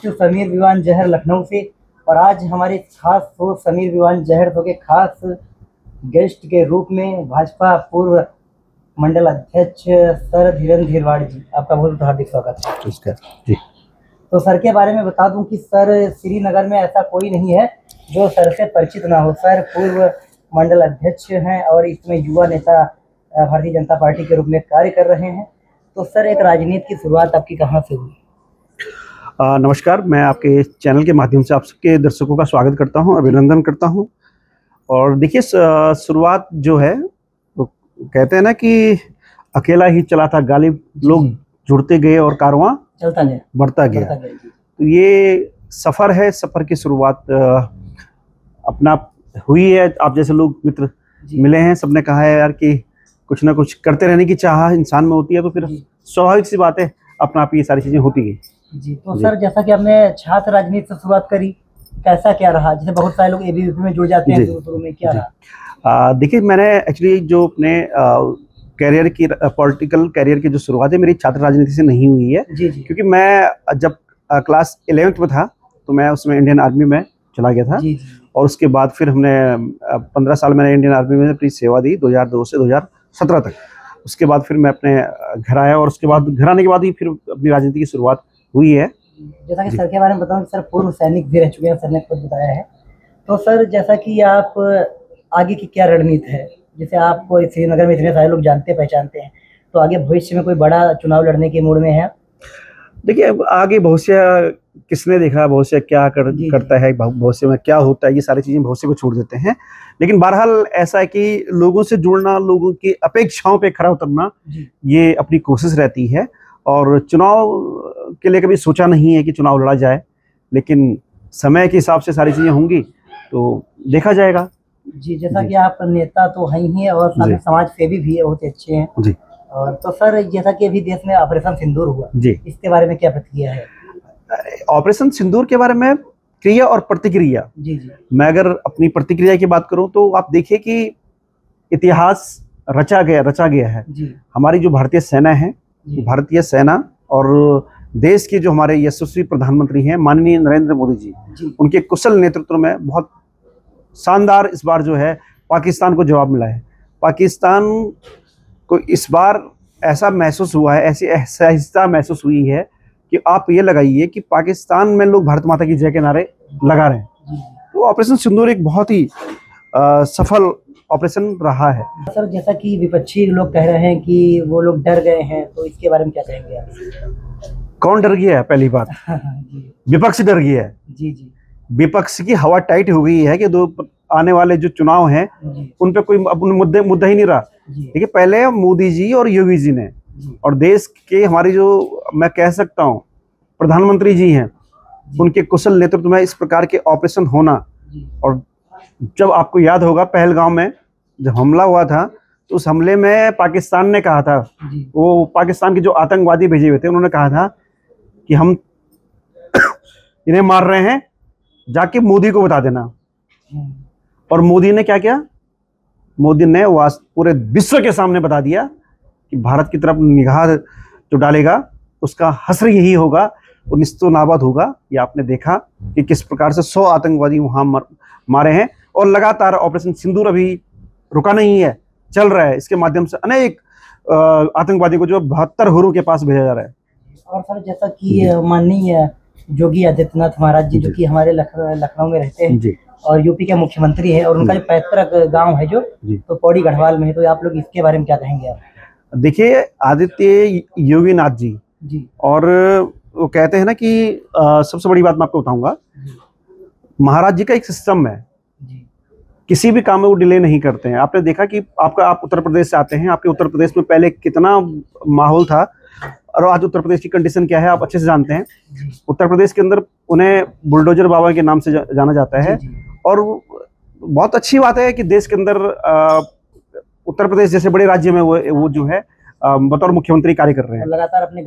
To Sameer Vivaan जहर लखनऊ से। और आज हमारे खास शो समीर विवान जहर शो के खास गेस्ट के रूप में भाजपा पूर्व मंडल अध्यक्ष सर धीरेन्द्र धीरवाड़ जी, आपका बहुत हार्दिक स्वागत है। नमस्कार जी। तो सर के बारे में बता दूं कि सर श्रीनगर में ऐसा कोई नहीं है जो सर से परिचित ना हो। सर पूर्व मंडल अध्यक्ष हैं और इसमें युवा नेता भारतीय जनता पार्टी के रूप में कार्य कर रहे हैं। तो सर एक राजनीति की शुरुआत आपकी कहाँ से हुई? नमस्कार, मैं आपके चैनल के माध्यम से आप सबके दर्शकों का स्वागत करता हूं, अभिनंदन करता हूं। और देखिए, शुरुआत जो है तो कहते हैं ना कि अकेला ही चला था गालिब, लोग जुड़ते गए और कारवां चलता गया, बढ़ता गया। तो ये सफ़र है, सफ़र की शुरुआत अपना हुई है। आप जैसे लोग मित्र मिले हैं, सबने कहा है यार कि कुछ ना कुछ करते रहने की चाह इंसान में होती है, तो फिर स्वाभाविक सी बात है अपना आप ये सारी चीज़ें होती हैं जी। तो सर जैसा कि आपने छात्र राजनीति से शुरुआत करी, कैसा क्या रहा? जैसे बहुत सारे लोग एबीवीपी में जुड़ जाते हैं, शुरू में क्या रहा? देखिए, मैंने एक्चुअली जो अपने कैरियर की पॉलिटिकल कैरियर की जो शुरुआत है मेरी छात्र राजनीति से नहीं हुई है। क्योंकि मैं जब क्लास 11th में था तो मैं उसमें इंडियन आर्मी में चला गया था। और उसके बाद फिर हमने 15 साल मैंने इंडियन आर्मी में अपनी सेवा दी, 2002 से 2017 तक। उसके बाद फिर मैं अपने घर आया और उसके बाद घर आने के बाद ही फिर अपनी राजनीति की शुरुआत हुई है। जैसा कि सर के बारे में बताऊं, सर पूर्व सैनिक भी रह चुके हैं, सर ने खुद बताया है। तो सर जैसा कि आप आगे की क्या रणनीति है, जैसे आपको श्रीनगर में इतने सारे लोग जानते पहचानते हैं, तो आगे भविष्य में कोई बड़ा चुनाव लड़ने के मूड में है? देखिए, आगे भविष्य किसने देखा, भविष्य क्या करता है, भविष्य में क्या होता है, ये सारी चीज़ें भविष्य को छोड़ देते हैं। लेकिन बहरहाल ऐसा है कि लोगों से जुड़ना, लोगों की अपेक्षाओं पे खरा उतरना, ये अपनी कोशिश रहती है। और चुनाव के लिए कभी सोचा नहीं है कि चुनाव लड़ा जाए, लेकिन समय के हिसाब से सारी चीज़ें होंगी तो देखा जाएगा जी। जैसा कि आप नेता तो हैं ही हैं और समाज सेवी भी है, बहुत अच्छे हैं जी। और तो सर जैसा कि अभी देश में ऑपरेशन सिंदूर हुआ जी, इसके बारे में क्या प्रतिक्रिया है? ऑपरेशन सिंदूर के बारे में क्रिया और प्रतिक्रिया जी। मैं अगर अपनी प्रतिक्रिया की बात करूं तो आप देखिए कि इतिहास रचा गया है जी। हमारी जो भारतीय सेना है, भारतीय सेना और देश के जो हमारे यशस्वी प्रधानमंत्री हैं माननीय नरेंद्र मोदी जी, उनके कुशल नेतृत्व में बहुत शानदार इस बार जो है पाकिस्तान को जवाब मिला है। पाकिस्तान को इस बार ऐसा महसूस हुआ है, ऐसी असहजता महसूस हुई है कि आप ये लगाइए कि पाकिस्तान में लोग भारत माता की जय के नारे लगा रहे हैं। तो ऑपरेशन सिंदूर एक बहुत ही सफल ऑपरेशन रहा है। सर जैसा कि विपक्षी लोग कह रहे हैं कि वो लोग डर गए हैं, तो इसके बारे में क्या कहेंगे आप? कौन डर गया है? पहली बात विपक्ष डर गया है जी। विपक्ष की हवा टाइट हो गई है कि दो आने वाले जो चुनाव हैं उन पे कोई मुद्दा ही नहीं रहा। देखिए, पहले मोदी जी और योगी जी ने और देश के हमारी जो मैं कह सकता हूँ प्रधानमंत्री जी हैं, उनके कुशल नेतृत्व में इस प्रकार के ऑपरेशन होना। और जब आपको याद होगा पहलगाम में जब हमला हुआ था तो उस हमले में पाकिस्तान ने कहा था, वो पाकिस्तान के जो आतंकवादी भेजे हुए थे उन्होंने कहा था कि हम इन्हें मार रहे हैं, जाके मोदी को बता देना। और मोदी ने क्या किया? मोदी ने पूरे विश्व के सामने बता दिया कि भारत की तरफ निगाह जो डालेगा उसका हश्र यही होगा, वो निस्तो नाबद होगा। ये आपने देखा कि किस प्रकार से 100 आतंकवादी वहां मारे हैं। और लगातार ऑपरेशन सिंदूर अभी रुका नहीं है, चल रहा है। इसके माध्यम से अनेक आतंकवादियों को जो 72 हुरों के पास भेजा जा रहा है। और सर जैसा कि माननीय योगी आदित्यनाथ महाराज जी, जो कि हमारे लखनऊ में रहते हैं और यूपी के मुख्यमंत्री हैं, और उनका जो पैतृक गांव है जो तो पौड़ी गढ़वाल में है, तो आप लोग इसके बारे में क्या कहेंगे आप? देखिए, आदित्य योगी नाथ जी और वो कहते हैं ना कि सबसे बड़ी बात मैं आपको बताऊंगा, महाराज जी का एक सिस्टम है, किसी भी काम में वो डिले नहीं करते हैं। आपने देखा कि आप उत्तर प्रदेश से आते हैं, आपके उत्तर प्रदेश में पहले कितना माहौल था और आज उत्तर प्रदेश की कंडीशन क्या है आप अच्छे से जानते हैं। उत्तर प्रदेश के अंदर उन्हें बुलडोजर बाबा के नाम से जाना जाता है। और बहुत अच्छी बात है कि देश के अंदर उत्तर प्रदेश जैसे बड़े राज्य में वो जो है बतौर मुख्यमंत्री कार्य कर रहे हैं। लगातार अपने